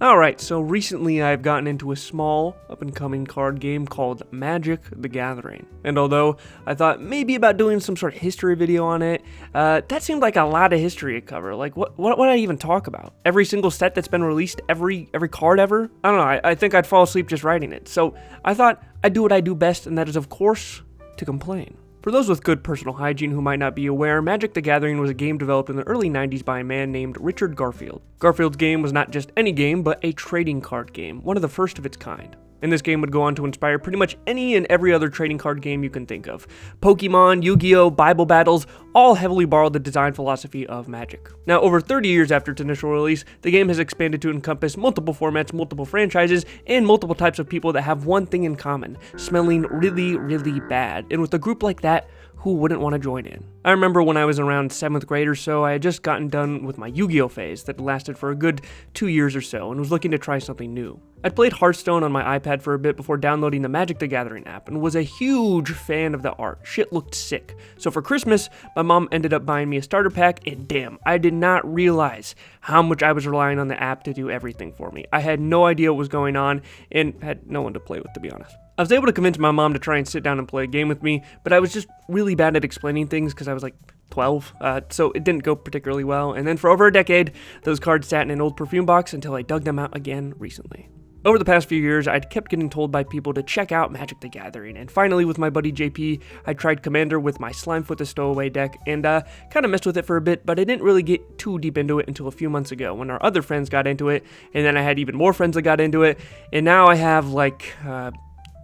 Alright, so recently I've gotten into a small, up-and-coming card game called Magic: The Gathering. And although I thought maybe about doing some sort of history video on it, that seemed like a lot of history to cover. Like, what would I even talk about? Every single set that's been released, every card ever? I don't know, I think I'd fall asleep just writing it. So I thought I'd do what I do best, and that is, of course, to complain. For those with good personal hygiene who might not be aware, Magic: The Gathering was a game developed in the early 90s by a man named Richard Garfield. Garfield's game was not just any game, but a trading card game, one of the first of its kind. And this game would go on to inspire pretty much any and every other trading card game you can think of. Pokemon, Yu-Gi-Oh!, Bible Battles, all heavily borrowed the design philosophy of Magic. Now, over 30 years after its initial release, the game has expanded to encompass multiple formats, multiple franchises, and multiple types of people that have one thing in common: smelling really, really bad. And with a group like that, who wouldn't want to join in? I remember when I was around 7th grade or so, I had just gotten done with my Yu-Gi-Oh! Phase that lasted for a good 2 years or so and was looking to try something new. I'd played Hearthstone on my iPad for a bit before downloading the Magic: The Gathering app and was a huge fan of the art. Shit looked sick. So for Christmas, my mom ended up buying me a starter pack, and damn, I did not realize how much I was relying on the app to do everything for me. I had no idea what was going on and had no one to play with, to be honest. I was able to convince my mom to try and sit down and play a game with me, but I was just really bad at explaining things because I was like 12, so it didn't go particularly well. And then for over a decade, those cards sat in an old perfume box until I dug them out again recently. Over the past few years, I'd kept getting told by people to check out Magic: The Gathering, and finally with my buddy JP, I tried Commander with my Slimefoot the Stowaway deck, and kind of messed with it for a bit, but I didn't really get too deep into it until a few months ago when our other friends got into it, and then I had even more friends that got into it, and now I have like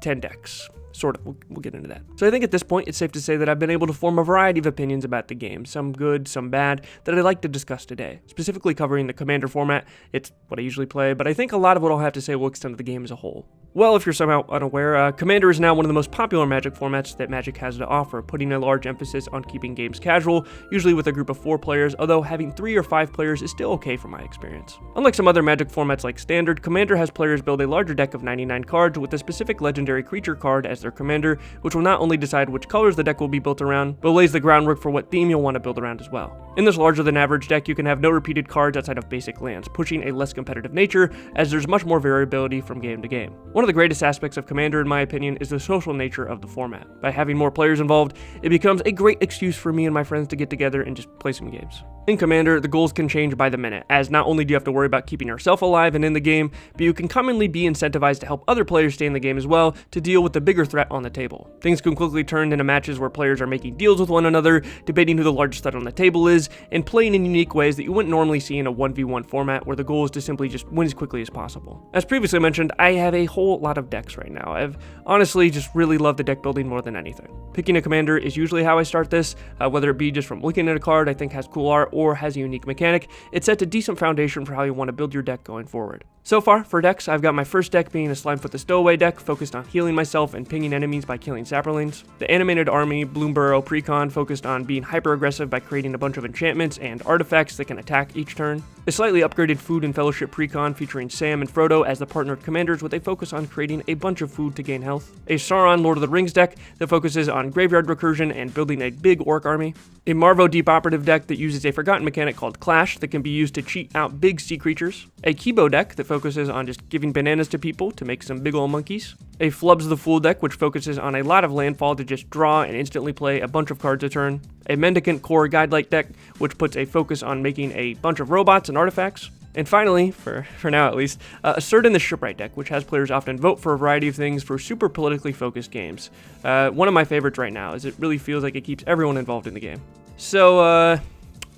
10 decks. Sort of, we'll get into that. So I think at this point, it's safe to say that I've been able to form a variety of opinions about the game, some good, some bad, that I'd like to discuss today. Specifically covering the Commander format, it's what I usually play, but I think a lot of what I'll have to say will extend to the game as a whole. Well, if you're somehow unaware, Commander is now one of the most popular Magic formats that Magic has to offer, putting a large emphasis on keeping games casual, usually with a group of 4 players, although having 3 or 5 players is still okay from my experience. Unlike some other Magic formats like Standard, Commander has players build a larger deck of 99 cards with a specific legendary creature card as their commander, which will not only decide which colors the deck will be built around, but lays the groundwork for what theme you'll want to build around as well. In this larger than average deck, you can have no repeated cards outside of basic lands, pushing a less competitive nature as there's much more variability from game to game. One of the greatest aspects of Commander, in my opinion, is the social nature of the format. By having more players involved, it becomes a great excuse for me and my friends to get together and just play some games. In Commander, the goals can change by the minute, as not only do you have to worry about keeping yourself alive and in the game, but you can commonly be incentivized to help other players stay in the game as well to deal with the bigger threat on the table. Things can quickly turn into matches where players are making deals with one another, debating who the largest threat on the table is, and playing in unique ways that you wouldn't normally see in a 1v1 format where the goal is to simply just win as quickly as possible. As previously mentioned, I have a whole lot of decks right now. I've honestly just really loved the deck building more than anything. Picking a commander is usually how I start this, whether it be just from looking at a card I think has cool art or has a unique mechanic. It sets a decent foundation for how you want to build your deck going forward. So far, for decks, I've got my first deck being a Slimefoot the Stowaway deck focused on healing myself and pinging enemies by killing saplings. The Animated Army Bloomburrow Precon focused on being hyper-aggressive by creating a bunch of enchantments and artifacts that can attack each turn. A slightly upgraded Food and Fellowship Precon featuring Sam and Frodo as the partnered commanders with a focus on creating a bunch of food to gain health. A Sauron Lord of the Rings deck that focuses on graveyard recursion and building a big orc army. A Marvo Deep Operative deck that uses a forgotten mechanic called Clash that can be used to cheat out big sea creatures. A Kibo deck that focuses on just giving bananas to people to make some big ol' monkeys. A Flubs the Fool deck which focuses on a lot of landfall to just draw and instantly play a bunch of cards a turn. A Mendicant Core Guide-like deck which puts a focus on making a bunch of robots and artifacts. And finally, for now at least, a Surt in the Shipwright deck, which has players often vote for a variety of things for super politically focused games. One of my favorites right now, as it really feels like it keeps everyone involved in the game. So,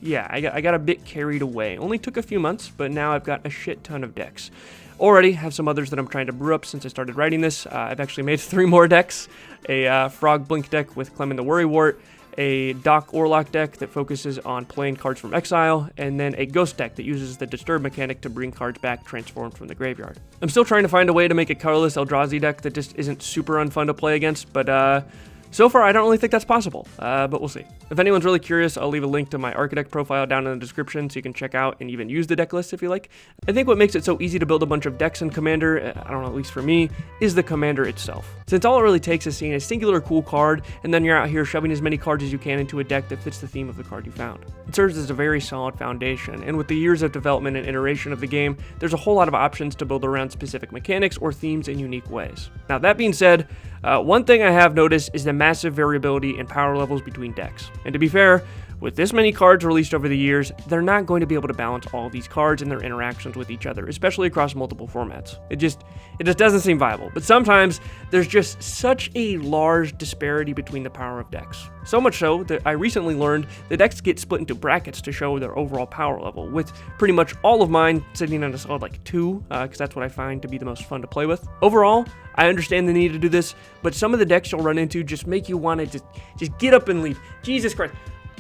yeah, I got a bit carried away. Only took a few months, but now I've got a shit ton of decks. Already have some others that I'm trying to brew up since I started writing this. I've actually made 3 more decks. A Frog Blink deck with Clement the Worrywart, a Doc Orlock deck that focuses on playing cards from exile, and then a Ghost deck that uses the Disturb mechanic to bring cards back transformed from the graveyard. I'm still trying to find a way to make a colorless Eldrazi deck that just isn't super unfun to play against, but So far, I don't really think that's possible, but we'll see. If anyone's really curious, I'll leave a link to my Architect profile down in the description so you can check out and even use the deck list if you like. I think what makes it so easy to build a bunch of decks in Commander, I don't know, at least for me, is the Commander itself. Since all it really takes is seeing a singular cool card, and then you're out here shoving as many cards as you can into a deck that fits the theme of the card you found. It serves as a very solid foundation, and with the years of development and iteration of the game, there's a whole lot of options to build around specific mechanics or themes in unique ways. Now that being said, one thing I have noticed is the massive variability in power levels between decks. And to be fair, with this many cards released over the years, they're not going to be able to balance all of these cards and their interactions with each other, especially across multiple formats. It just doesn't seem viable. But sometimes there's just such a large disparity between the power of decks. So much so that I recently learned the decks get split into brackets to show their overall power level, with pretty much all of mine sitting on a solid like 2, because that's what I find to be the most fun to play with. Overall, I understand the need to do this, but some of the decks you'll run into just make you want to just get up and leave. Jesus Christ.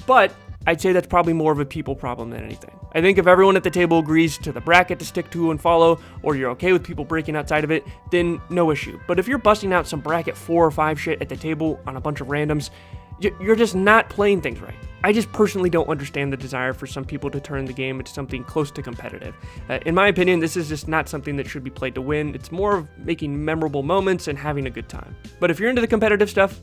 But I'd say that's probably more of a people problem than anything. I think if everyone at the table agrees to the bracket to stick to and follow, or you're okay with people breaking outside of it, then no issue. But if you're busting out some bracket 4 or 5 shit at the table on a bunch of randoms, you're just not playing things right. I just personally don't understand the desire for some people to turn the game into something close to competitive. In my opinion, this is just not something that should be played to win. It's more of making memorable moments and having a good time. But if you're into the competitive stuff,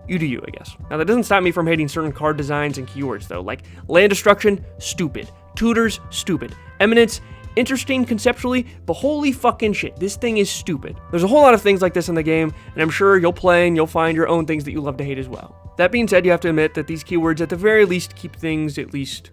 you do you, I guess. Now, that doesn't stop me from hating certain card designs and keywords, though, like land destruction, stupid. Tutors, stupid. Eminence, interesting conceptually, but holy fucking shit, this thing is stupid. There's a whole lot of things like this in the game, and I'm sure you'll play and you'll find your own things that you love to hate as well. That being said, you have to admit that these keywords at the very least keep things at least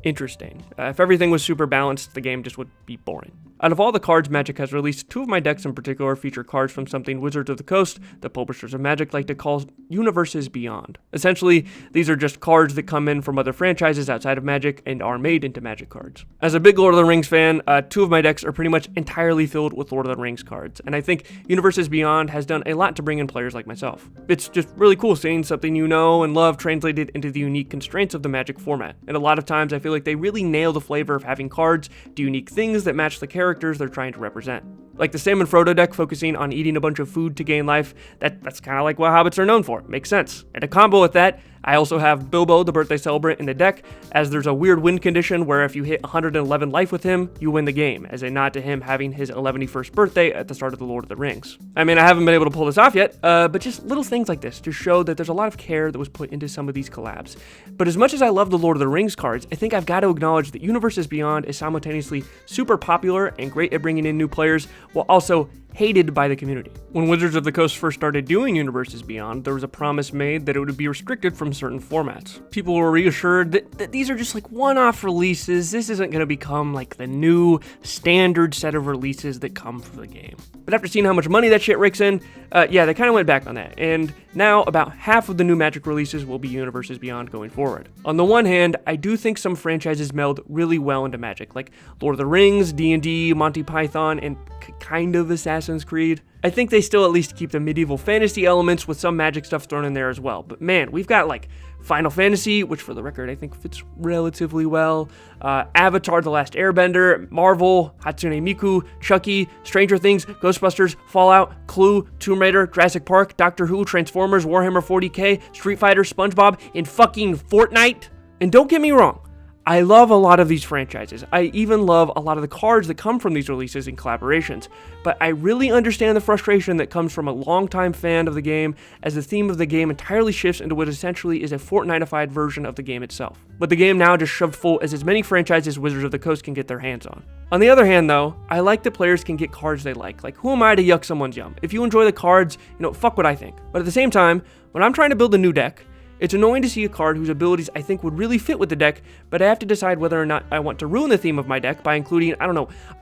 interesting. If everything was super balanced, the game just would be boring. Out of all the cards Magic has released, 2 of my decks in particular feature cards from something Wizards of the Coast, the publishers of Magic, like to call Universes Beyond. Essentially, these are just cards that come in from other franchises outside of Magic and are made into Magic cards. As a big Lord of the Rings fan, 2 of my decks are pretty much entirely filled with Lord of the Rings cards, and I think Universes Beyond has done a lot to bring in players like myself. It's just really cool seeing something you know and love translated into the unique constraints of the Magic format, and a lot of times I feel like they really nail the flavor of having cards do unique things that match the characters they're trying to represent. Like the Sam and Frodo deck focusing on eating a bunch of food to gain life, that's kind of like what hobbits are known for. Makes sense. And a combo with that, I also have Bilbo, the birthday celebrant, in the deck, as there's a weird win condition where if you hit 111 life with him, you win the game, as a nod to him having his 11st birthday at the start of The Lord of the Rings. I mean, I haven't been able to pull this off yet, but just little things like this just show that there's a lot of care that was put into some of these collabs. But as much as I love the Lord of the Rings cards, I think I've got to acknowledge that Universes Beyond is simultaneously super popular and great at bringing in new players, while also hated by the community. When Wizards of the Coast first started doing Universes Beyond, there was a promise made that it would be restricted from certain formats. People were reassured that these are just like one-off releases. This isn't going to become like the new standard set of releases that come for the game. But after seeing how much money that shit rakes in, yeah, they kind of went back on that. And now about half of the new Magic releases will be Universes Beyond going forward. On the one hand, I do think some franchises meld really well into Magic, like Lord of the Rings, D&D, Monty Python, and kind of Assassin's Creed. I think they still at least keep the medieval fantasy elements with some Magic stuff thrown in there as well. But man, we've got like Final Fantasy, which for the record I think fits relatively well, Avatar The Last Airbender, Marvel, Hatsune Miku, Chucky, Stranger Things, Ghostbusters, Fallout, Clue, Tomb Raider, Jurassic Park, Doctor Who, Transformers, Warhammer 40k, Street Fighter, SpongeBob, and fucking Fortnite. And don't get me wrong, I love a lot of these franchises. I even love a lot of the cards that come from these releases and collaborations. But I really understand the frustration that comes from a longtime fan of the game as the theme of the game entirely shifts into what essentially is a Fortnite-ified version of the game itself. But the game now just shoved full as many franchises Wizards of the Coast can get their hands on. On the other hand though, I like that players can get cards they like. Like, who am I to yuck someone's yum? If you enjoy the cards, fuck what I think. But at the same time, when I'm trying to build a new deck, it's annoying to see a card whose abilities I think would really fit with the deck, but I have to decide whether or not I want to ruin the theme of my deck by including,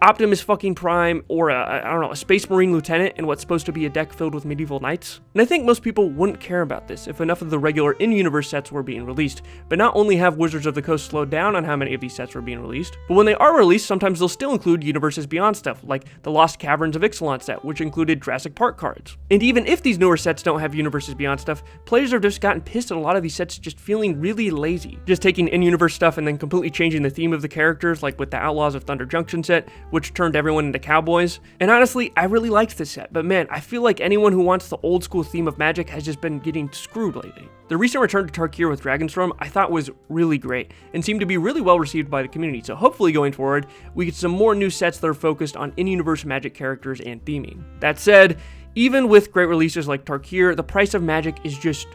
Optimus fucking Prime or a Space Marine Lieutenant in what's supposed to be a deck filled with medieval knights. And I think most people wouldn't care about this if enough of the regular in-universe sets were being released. But not only have Wizards of the Coast slowed down on how many of these sets were being released, but when they are released, sometimes they'll still include Universes Beyond stuff, like the Lost Caverns of Ixalan set, which included Jurassic Park cards. And even if these newer sets don't have Universes Beyond stuff, players have just gotten pissed at a lot lot of these sets just feeling really lazy. Just taking in-universe stuff and then completely changing the theme of the characters, like with the Outlaws of Thunder Junction set, which turned everyone into cowboys. And honestly, I really liked this set, but man, I feel like anyone who wants the old school theme of Magic has just been getting screwed lately. The recent return to Tarkir with Dragonstorm I thought was really great, and seemed to be really well received by the community, so hopefully going forward, we get some more new sets that are focused on in-universe Magic characters and theming. That said, even with great releases like Tarkir, the price of Magic is just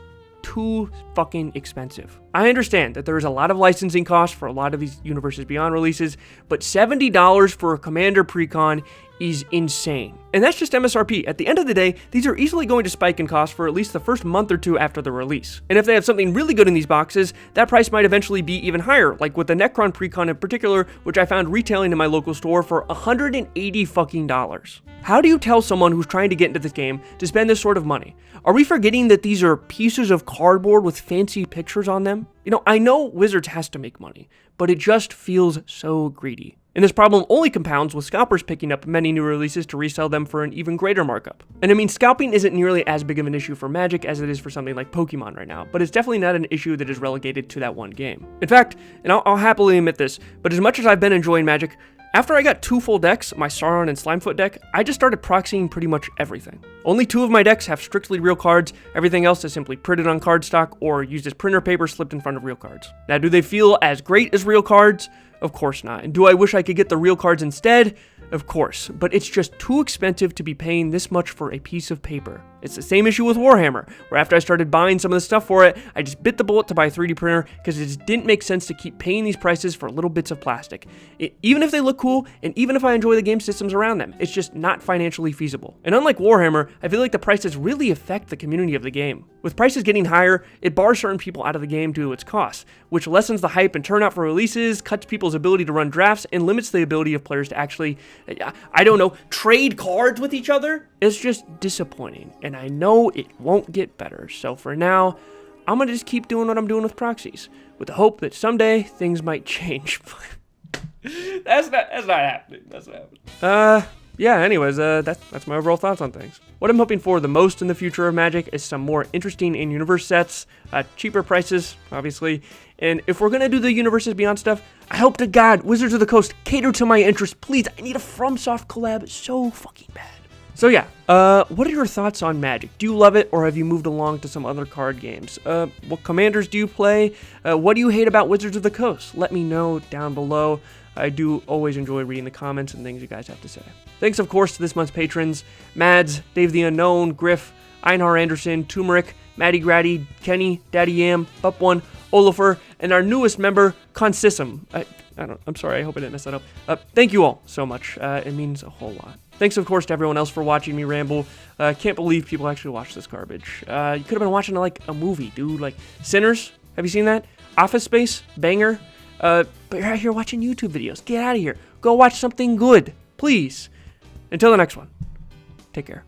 too fucking expensive. I understand that there is a lot of licensing costs for a lot of these Universes Beyond releases, but $70 for a Commander Precon is insane. And that's just MSRP. At the end of the day, these are easily going to spike in cost for at least the first month or two after the release. And if they have something really good in these boxes, that price might eventually be even higher, like with the Necron Precon in particular, which I found retailing in my local store for $180 fucking dollars. How do you tell someone who's trying to get into this game to spend this sort of money? Are we forgetting that these are pieces of cardboard with fancy pictures on them? You know, I know Wizards has to make money, but it just feels so greedy. And this problem only compounds with scalpers picking up many new releases to resell them for an even greater markup. And I mean, scalping isn't nearly as big of an issue for Magic as it is for something like Pokemon right now, but it's definitely not an issue that is relegated to that one game. In fact, and I'll happily admit this, but as much as I've been enjoying Magic, after I got 2 full decks, my Sauron and Slimefoot deck, I just started proxying pretty much everything. Only 2 of my decks have strictly real cards, everything else is simply printed on cardstock or used as printer paper slipped in front of real cards. Now, do they feel as great as real cards? Of course not. And do I wish I could get the real cards instead? Of course, but it's just too expensive to be paying this much for a piece of paper. It's the same issue with Warhammer, where after I started buying some of the stuff for it, I just bit the bullet to buy a 3D printer because it just didn't make sense to keep paying these prices for little bits of plastic. Even if they look cool, and even if I enjoy the game systems around them, it's just not financially feasible. And unlike Warhammer, I feel like the prices really affect the community of the game. With prices getting higher, it bars certain people out of the game due to its costs, which lessens the hype and turnout for releases, cuts people's ability to run drafts, and limits the ability of players to actually, I don't know, trade cards with each other. It's just disappointing, and I know it won't get better. So for now, I'm gonna just keep doing what I'm doing with proxies, with the hope that someday things might change. That's not happening. That's not happening. Yeah, anyways, that's my overall thoughts on things. What I'm hoping for the most in the future of Magic is some more interesting in-universe sets, cheaper prices, obviously, and if we're gonna do the Universes Beyond stuff, I hope to God Wizards of the Coast cater to my interests, please. I need a FromSoft collab so fucking bad. So yeah, what are your thoughts on Magic? Do you love it, or have you moved along to some other card games? What commanders do you play? What do you hate about Wizards of the Coast? Let me know down below. I do always enjoy reading the comments and things you guys have to say. Thanks, of course, to this month's patrons: Mads, Dave the Unknown, Griff, Einar Anderson, Turmeric, Maddie Grady, Kenny, Daddy Yam, Bup1, Oliver, and our newest member, Consisum. I'm sorry, I hope I didn't mess that up. Thank you all so much. It means a whole lot. Thanks, of course, to everyone else for watching me ramble. Can't believe people actually watch this garbage. You could have been watching like a movie, dude. Like Sinners. Have you seen that? Office Space? Banger? But you're out here watching YouTube videos. Get out of here. Go watch something good, please. Until the next one, take care.